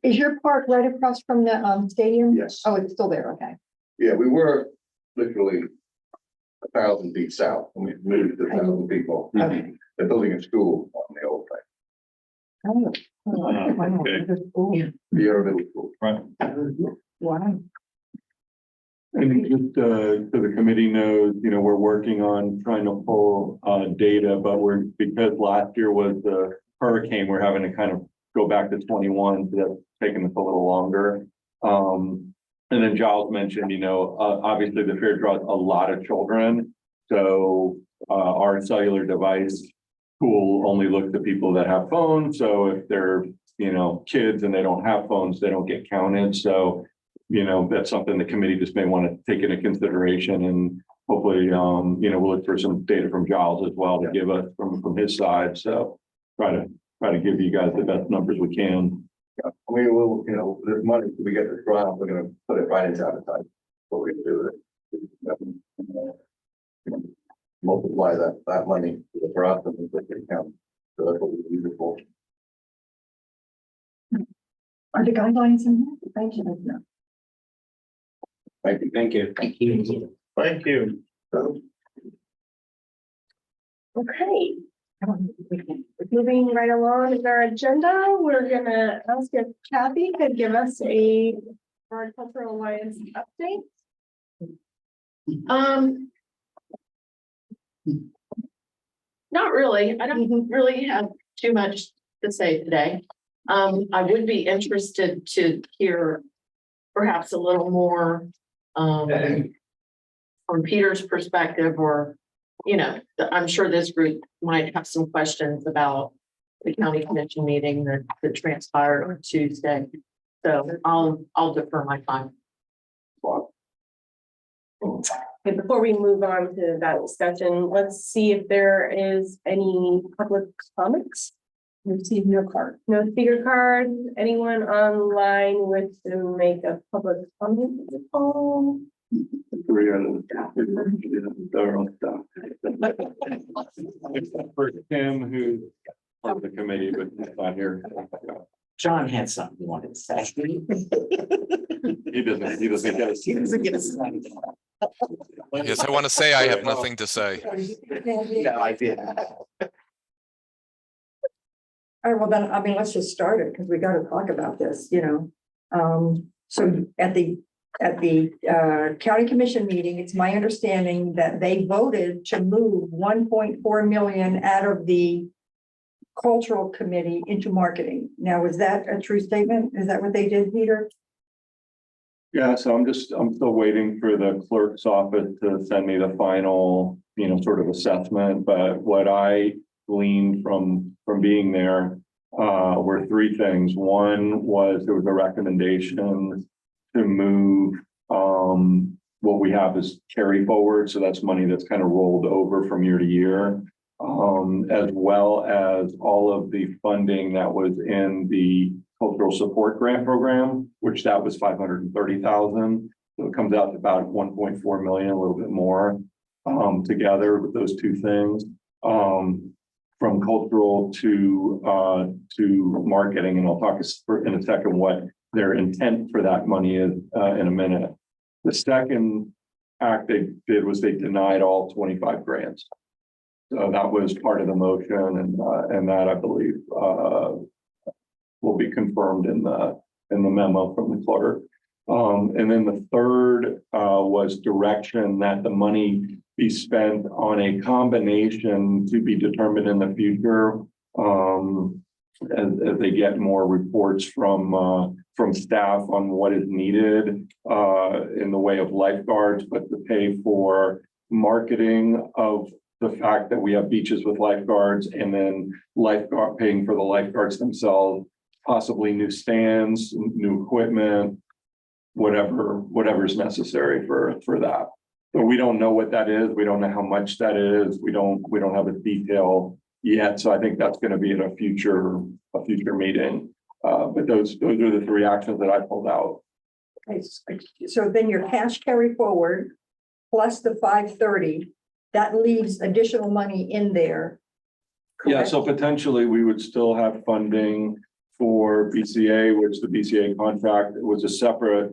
Is your park right across from the stadium? Yes. Oh, it's still there, okay. Yeah, we were literally 1,000 feet south, and we moved to 1,000 feet more. Okay. They're building a school on the old site, Oh, wow. okay. Cool. Vieira Middle School. Right. Wow. And just so the committee knows, we're working on trying to pull data, but because last year was the hurricane, we're having to kind of go back to 21, so that's taking us a little longer. And then Giles mentioned, obviously the fair draws a lot of children. So our cellular device pool only looks at people that have phones. So if they're, kids and they don't have phones, they don't get counted. So, that's something the committee just may want to take into consideration, and hopefully, we'll look for some data from Giles as well to give us from his side. So try to give you guys the best numbers we can. Yeah, we will, this money, if we get this grant, we're gonna put it right into advertising. What we do with it. Multiply that money for us and the account. So that's what we use it for. Are the guidelines in there? Thank you. Thank you. Thank you. Thank you. Thank you. Okay. Moving right along with our agenda, we're gonna ask if Kathy could give us a Brevard Cultural Alliance update. Not really. I don't really have too much to say today. I would be interested to hear perhaps a little more from Peter's perspective, or, I'm sure this group might have some questions about the county commission meeting that transpired on Tuesday. So I'll defer my time. Okay, before we move on to that discussion, let's see if there is any public comments. Receive no card. No speaker card. Anyone online wish to make a public comment? Except for Tim, who's part of the committee, but he's not here. John had something he wanted to say. He doesn't get us. He doesn't get us. Yes, I want to say I have nothing to say. No, I did. All right, well then, let's just start it, because we got to talk about this, So at the county commission meeting, it's my understanding that they voted to move 1.4 million out of the cultural committee into marketing. Now, is that a true statement? Is that what they did, Peter? Yeah, so I'm still waiting for the clerk's office to send me the final, sort of assessment, but what I gleaned from being there were three things. One was there was a recommendation to move what we have as carry forward. So that's money that's kind of rolled over from year to year, as well as all of the funding that was in the cultural support grant program, which that was 530,000. So it comes out to about 1.4 million, a little bit more together with those two things. From cultural to marketing, and I'll talk in a second what their intent for that money is in a minute. The second act they did was they denied all 25 grants. So that was part of the motion, and that I believe will be confirmed in the in the memo from the clerk. And then the third was direction that the money be spent on a combination to be determined in the future. As they get more reports from staff on what is needed in the way of lifeguards, but to pay for marketing of the fact that we have beaches with lifeguards, and then paying for the lifeguards themselves, possibly new stands, new equipment, whatever's necessary for that. So we don't know what that is. We don't know how much that is. We don't have a detail yet. So I think that's going to be at a future meeting. But those are the three actions that I pulled out. Okay, so then your cash carry forward plus the 530, that leaves additional money in there. Yeah, correct? so potentially we would still have funding for BCA, which the BCA contract was a separate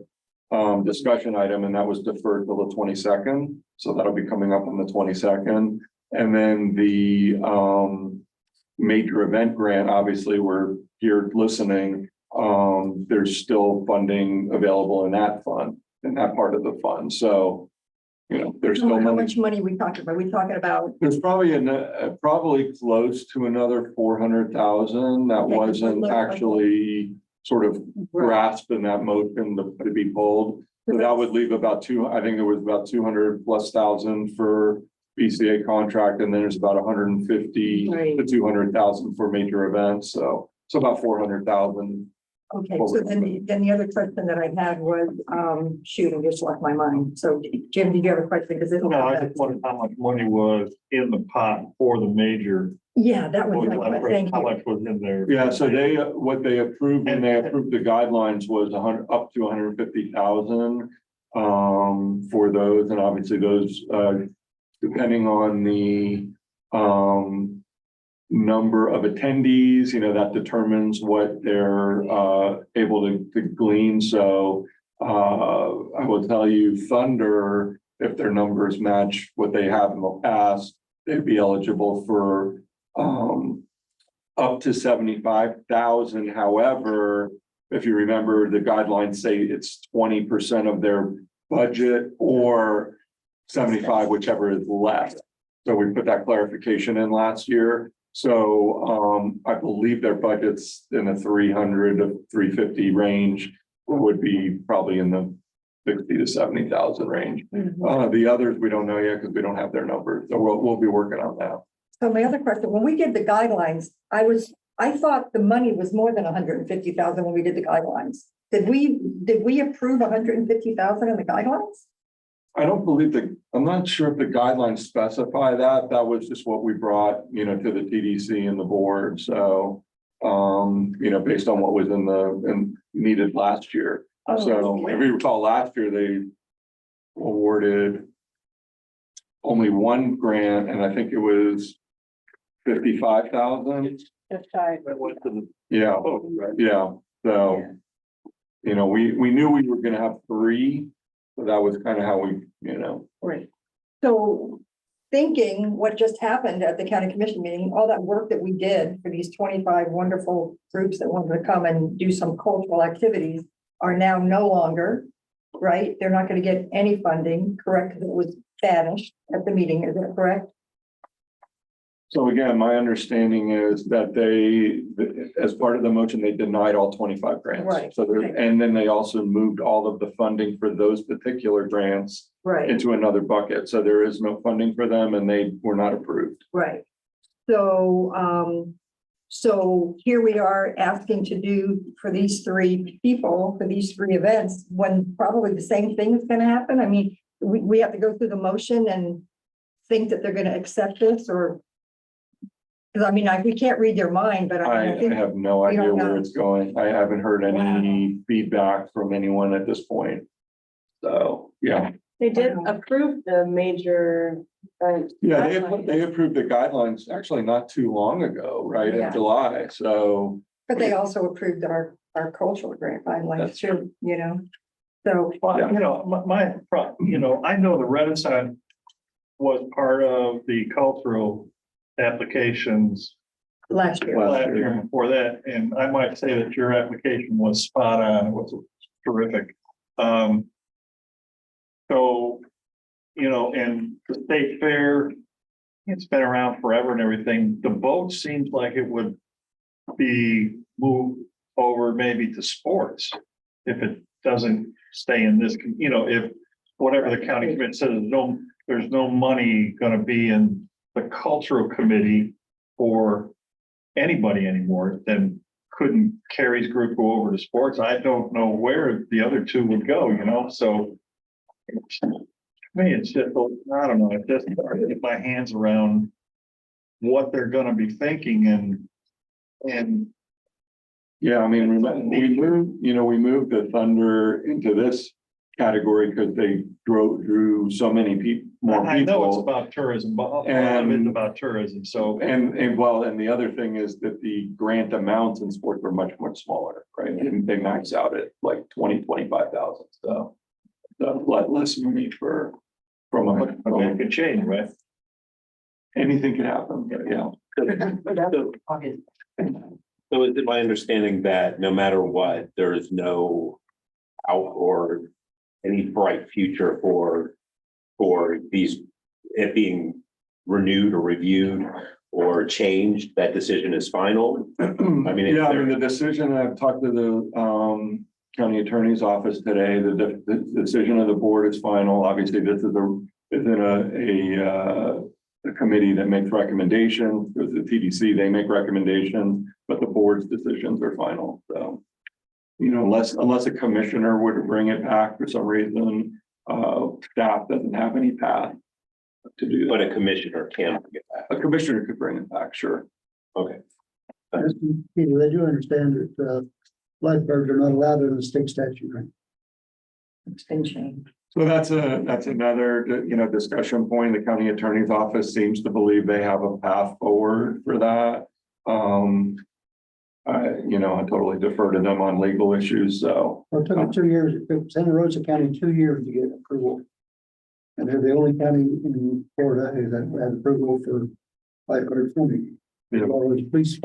discussion item, and that was deferred till the 22nd. So that'll be coming up on the 22nd. And then the major event grant, obviously, we're here listening. There's still funding available in that fund, in that part of the fund. So, you know, there's still How money. much money are we talking about? We talking about, There's probably probably close to another 400,000 that Okay, wasn't okay. actually sort of grasped in that motion to be pulled. So that would leave about I think it was about 200,000+ for BCA contract, and then there's about 150 Right. to 200,000 for major events. So it's about 400,000. okay, so then the other question that I had was, shoot, I just left my mind. So Jim, did you have a question? Because it. No, I just wondered how much money was in the pot for the major. Yeah, that was my question. Thank How you. much was in there? Yeah, so what they approved, when they approved the guidelines, was up to 150,000 for those, and obviously those depending on the number of attendees, you know, that determines what they're able to glean. So I will tell you, Thunder, if their numbers match what they have in the past, they'd be eligible for up to 75,000. However, if you remember, the guidelines say it's 20% of their budget or 75, whichever is left. So we put that clarification in last year. So I believe their budget's in the 300 to 350 range, would be probably in the 60 to 70,000 range. The others, we don't know yet because we don't have their numbers. So we'll be working on that. So my other question, when we did the guidelines, I thought the money was more than 150,000 when we did the guidelines. Did we approve 150,000 in the guidelines? I don't believe I'm not sure if the guidelines specify that. That was just what we brought, you know, to the TDC and the board. So, you know, based on what was needed last year. So if you recall last year, they awarded only one grant, and I think it was 55,000. Just shy. Yeah, yeah. So, you know, we knew we were gonna have three. So that was kind of how we, you know. Right. So thinking what just happened at the county commission meeting, all that work that we did for these 25 wonderful groups that wanted to come and do some cultural activities are now no longer, right? They're not going to get any funding, correct? 'Cause it was banished at the meeting, is that correct? So again, my understanding is that as part of the motion, they denied all 25 grants. Right. So and then they also moved all of the funding for those particular grants Right, into another bucket. So there is no funding for them, and they were not approved. right. So here we are asking to do for these three people, for these three events, when probably the same thing is gonna happen. I mean, we have to go through the motion and think that they're gonna accept this, or because I mean, we can't read their mind, but I I think, have no we idea don't where know. it's going. I haven't heard any feedback from anyone at this point. So, yeah. They did approve the major. Yeah, guidelines. they approved the guidelines actually not too long ago, right, Yeah. in July. So, but they also approved our cultural grant guidelines That's too, you know? So, Well, you know, I know the Renaissance was part of the cultural applications last year. Last last year and before that, and I might say that your application was spot on, it was terrific. So, you know, and the state fair, it's been around forever and everything. The boat seems like it would be moved over maybe to sports if it doesn't stay in this, you know, if whatever the county committee says, there's no money gonna be in the cultural committee for anybody anymore, then couldn't Carrie's group go over to sports? I don't know where the other two would go, you know, so. To me, it's just, I don't know, it's just hard to get my hands around what they're gonna be thinking and Yeah, I mean, we moved the Thunder into this category because they drew so many more I know it's people. about tourism, but a lot of it's about tourism, so. And the other thing is that the grant amounts in sports were much smaller, right? And they max out at like 25,000, so. Less money from It could change, right? anything could happen, yeah. So is it my understanding that no matter what, there is no out or any bright future for these, it being renewed or reviewed or changed, that decision is final? I mean, Yeah, I mean, the decision, I've talked to the county attorney's office today, the decision of the board is final. Obviously, this is within a committee that makes recommendations. There's the TDC, they make recommendations, but the board's decisions are final. So, you know, unless a commissioner were to bring it back for some reason, staff doesn't have any path to do that. But a commissioner can get that. A commissioner could bring it back, sure. Okay. Peter, I do understand that lifeguards are not allowed in the state statute, right? It's been changed. So that's another, discussion point. The county attorney's office seems to believe they have a path forward for that. I totally defer to them on legal issues, so. Well, it took them 2 years, it took Santa Rosa County 2 years to get approval. And they're the only county in Florida that had approval for lifeguard funding. Yeah. All those police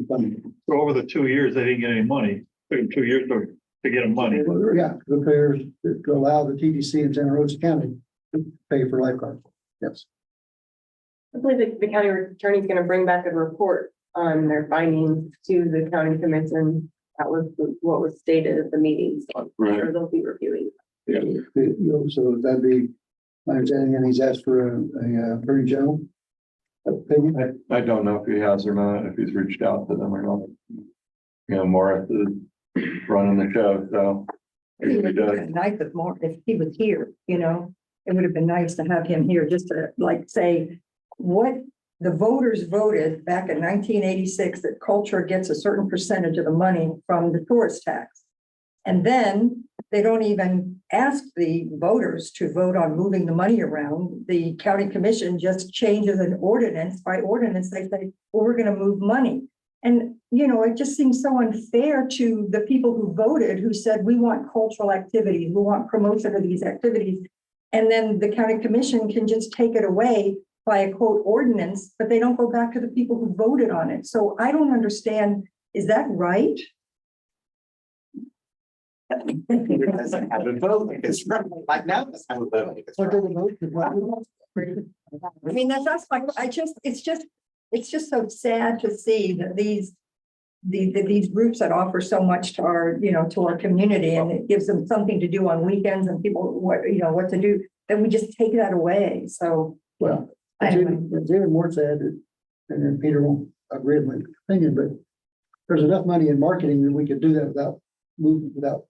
funding. So over the 2 years, they didn't get any money. It took them 2 years to get them money. Yeah, to allow the TDC in Santa Rosa County to pay for lifeguards. Yes. I believe the county attorney is gonna bring back a report on their findings to the county commission. That was what was stated at the meeting, so I'm Right. sure they'll be reviewing. So that'd be my understanding, and he's asked for a attorney general opinion. I don't know if he has or not, if he's reached out to them or not. Morris is running the show, so. It He would have does. been nice if he was here, it would have been nice to have him here just to say what the voters voted back in 1986, that culture gets a certain percentage of the money from the tourist tax. And then they don't even ask the voters to vote on moving the money around. The county commission just changes an ordinance by ordinance. They say, well, we're going to move money. And, it just seems so unfair to the people who voted, who said, we want cultural activities, we want promotion of these activities. And then the county commission can just take it away by a quote ordinance, but they don't go back to the people who voted on it. So I don't understand, is that right? Doesn't have a vote. It's like now, it doesn't have a vote. I mean, that's my, it's just so sad to see that these groups that offer so much to our, to our community, and it gives them something to do on weekends and people, what to do, then we just take that away. So. Well, anyway. David Moore said, and then Peter won't agree with my opinion, but there's enough money in marketing that we could do that without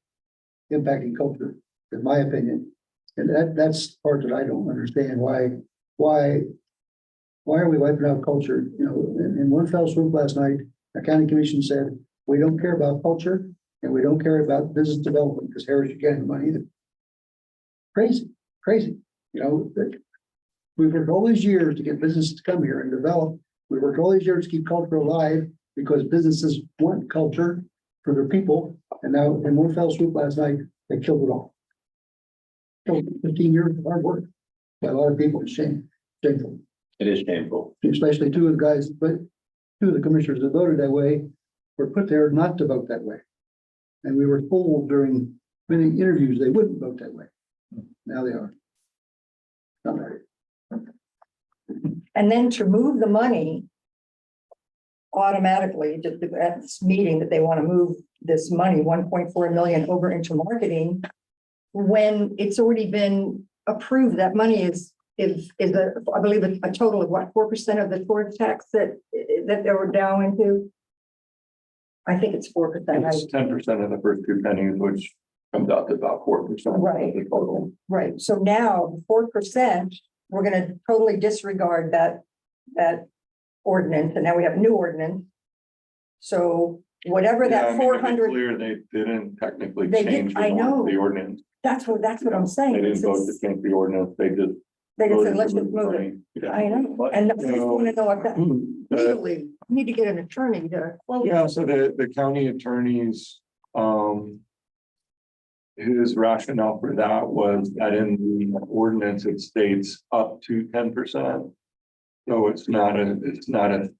impacting culture, in my opinion. And that's the part that I don't understand. Why are we wiping out culture? In one fell swoop last night, the county commission said, we don't care about culture and we don't care about business development because Heritage getting money either. Crazy. We've worked all these years to get businesses to come here and develop. We worked all these years to keep culture alive because businesses want culture for their people. And now in one fell swoop last night, they killed it all. Killed 15 years of hard work by a lot of people. It's shameful. It is shameful. Especially two of the guys, but two of the commissioners that voted that way were put there not to vote that way. And we were told during many interviews, they wouldn't vote that way. Now they are. Not right. And then to move the money automatically at this meeting that they want to move this money, 1.4 million over into marketing, when it's already been approved, that money is I believe a total of what, 4% of the tourist tax that they were down into? I think it's 4%. It's 10% of the first two pennies, which comes out to about 4%. Right. Of the total. Right, so now 4%, we're gonna totally disregard that ordinance, and now we have a new ordinance. So whatever Yeah, I that mean, to be 400, clear, they didn't technically They did- change I know. the ordinance. that's what I'm saying. They didn't It's- vote to change the ordinance, they just. They just said, voted let's to just move it. money. Yeah. I know, and I just wanna know what that, Uh, legally, you need to get an attorney to. Yeah, so the county attorneys, his rationale for that was that in the ordinance, it states up to 10%. So it's not a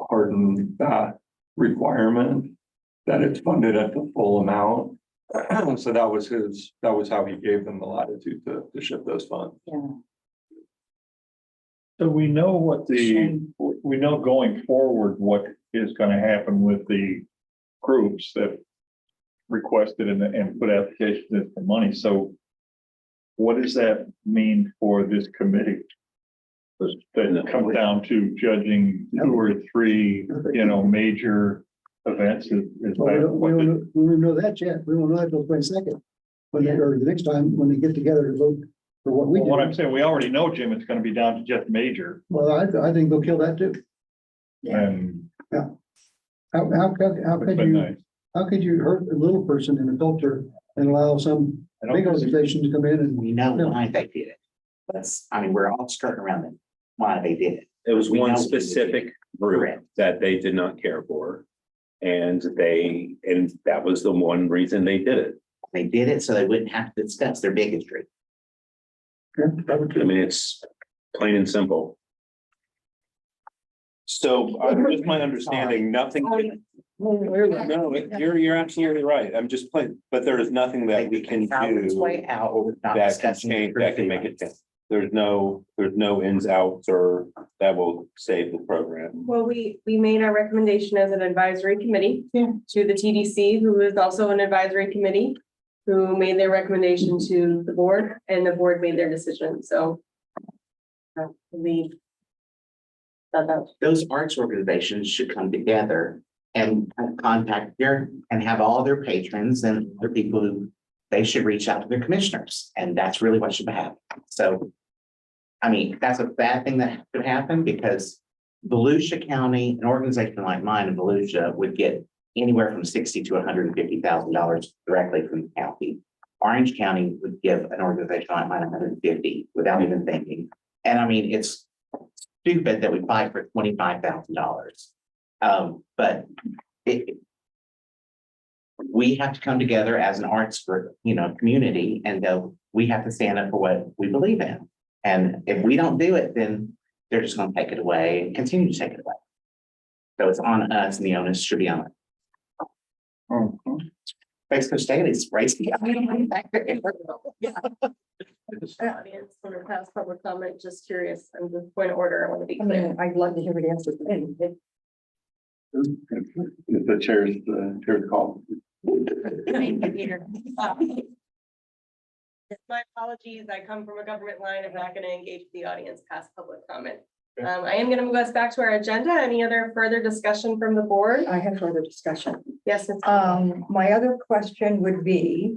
hard and fast requirement that it's funded at the full amount. So that was how he gave them the latitude to shift those funds. So we know we know going forward what is gonna happen with the groups that requested and put applications in for money, so what does that mean for this committee? That comes down to judging 2 or 3, major events is Well, that what the- we don't know that yet. We won't know that till 22nd. When they, or the next time, when they get together to vote for what we Well, what I'm do. saying, we already know, Jim, it's gonna be down to just major, Well, I think they'll kill that too. and How it's could been you, nice. how could you hurt a little person in a filter and allow some I don't big disagree. organization to come in and? We know No. why they did it. We're all skirting around them, why they did it. It was We one know- specific group Correct. that they did not care for. And that was the one reason they did it. They did it so they wouldn't have to discuss their bigotry. I mean, it's plain and simple. So, just my understanding, nothing. No, you're absolutely right. I'm just playing, but there is nothing that we can Found its do way out, or not that can discussing change, that can make it. it. There's no ins, outs, or that will save the program. Well, we made our recommendation as an advisory committee to the TDC, who is also an advisory committee, who made their recommendation to the board, and the board made their decision, so. We. Those arts organizations should come together and contact and have all their patrons and other people who they should reach out to their commissioners, and that's really what should happen. So, I mean, that's a bad thing that could happen because Volusia County, an organization like mine in Volusia would get anywhere from $60,000 to $150,000 directly from the county. Orange County would give an organization like mine $150,000 without even thinking. And I mean, it's stupid that we fight for $25,000. But we have to come together as an arts group, community, and we have to stand up for what we believe in. And if we don't do it, then they're just going to take it away and continue to take it away. So it's on us, and the onus should be on us. Space Coast Dailies racing. Yeah. Audience, for the past public comment, just curious, I'm just point of order, I want to be I clear. mean, I'd love to hear what answer. The chair's call. My apologies, I come from a government line, I'm not going to engage the audience past public comment. I am going to move us back to our agenda. Any other further discussion from the board? I have further discussion. Yes. My other question would be,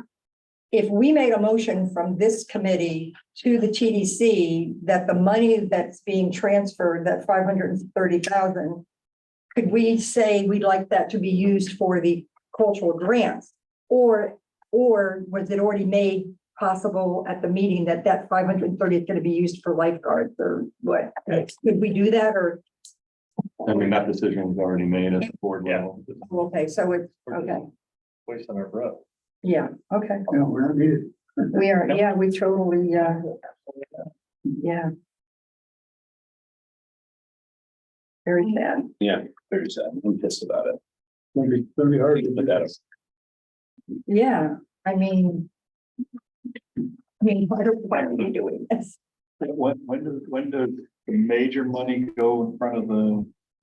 if we made a motion from this committee to the TDC that the money that's being transferred, that 530,000, could we say we'd like that to be used for the cultural grants? Or was it already made possible at the meeting that 530 is going to be used for lifeguards or what? Could we do that or? I mean, that decision was already made at the board level. Okay, so it's, okay, place on our breath. yeah, okay. No, we're not needed. We are, yeah, we totally, yeah. Very sad. Yeah, very sad. I'm pissed about it. Gonna be hard to But that- Yeah, I mean, why are we doing this? When does the major money go in front of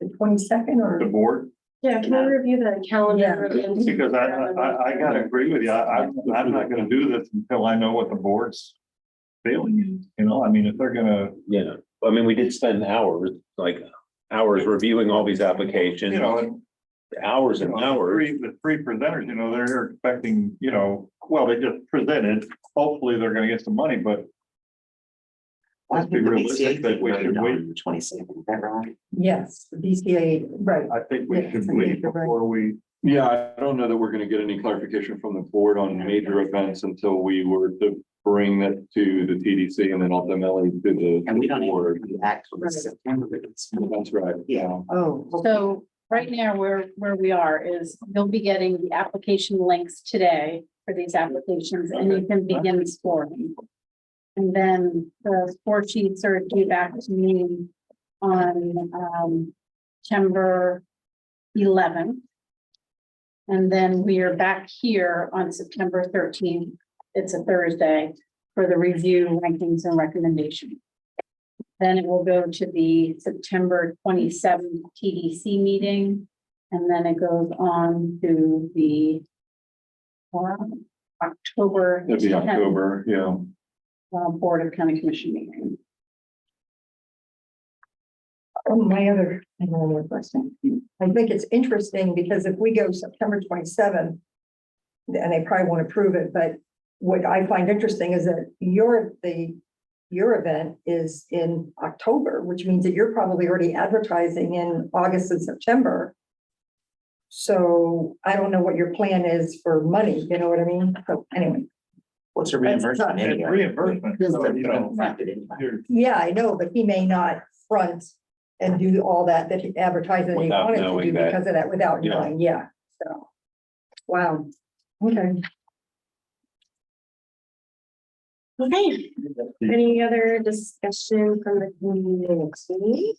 The 22nd or? the board? Yeah, can we review the calendar? Because I gotta agree with you. I'm not gonna do this until I know what the board's feeling is, you know, I mean, if they're gonna, Yeah, I mean, we did spend hours, like hours reviewing all these applications, you know, and hours and hours. the three presenters, you know, they're expecting, you know, well, they just presented, hopefully they're gonna get some money, but I let's be think the realistic BCA that we should wait. on the 22nd, is that right? Yes, the BCA, right. I think we Yes, should I think wait you're right. before we. Yeah, I don't know that we're gonna get any clarification from the board on major events until we were to bring that to the TDC and then ultimately to the. And we don't board. even act till September. It's- That's right. Yeah. Oh. So right now, where we are is you'll be getting the application links today for these applications and you can begin scoring. And then the score sheets are due back to me on September 11th. And then we are back here on September 13th. It's a Thursday for the review, rankings and recommendation. Then it will go to the September 27th TDC meeting. And then it goes on to the October. It'd be 10th, October, yeah. Board of County Commission meeting. Oh, I have one more question. I think it's interesting because if we go September 27th, and they probably won't approve it, but what I find interesting is that your event is in October, which means that you're probably already advertising in August and September. So I don't know what your plan is for money, you know what I mean? So anyway, What's a reimbursement It's anyway? reimbursement, so, you know, you're- yeah, I know, but he may not front and do all that he advertising he Without wanted to knowing do that. because of that, without Yeah. knowing, yeah, so. Wow, okay. Okay, any other discussion from the community?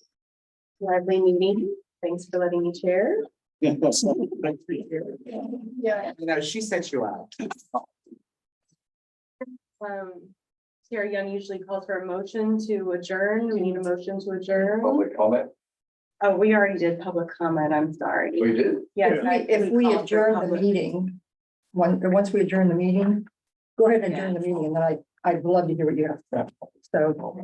Lively meeting, thanks for letting me chair. Yeah. Yeah. You know, she set you out. Sarah Young usually calls for a motion to adjourn. We need a motion to adjourn. Public comment? Oh, we already did public comment. I'm sorry. We did? Yes. If we adjourn the meeting, once we adjourn the meeting, go ahead and adjourn the meeting, and then I'd love to hear what you have to say. So,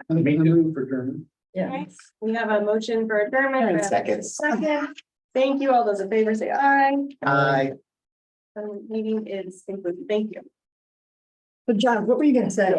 Me too for German. yeah. Okay, we have a motion for adjournment. 10 seconds. Second. Thank you. All those in favor say aye. Aye. Meeting is concluded. Thank you. But John, what were you gonna say?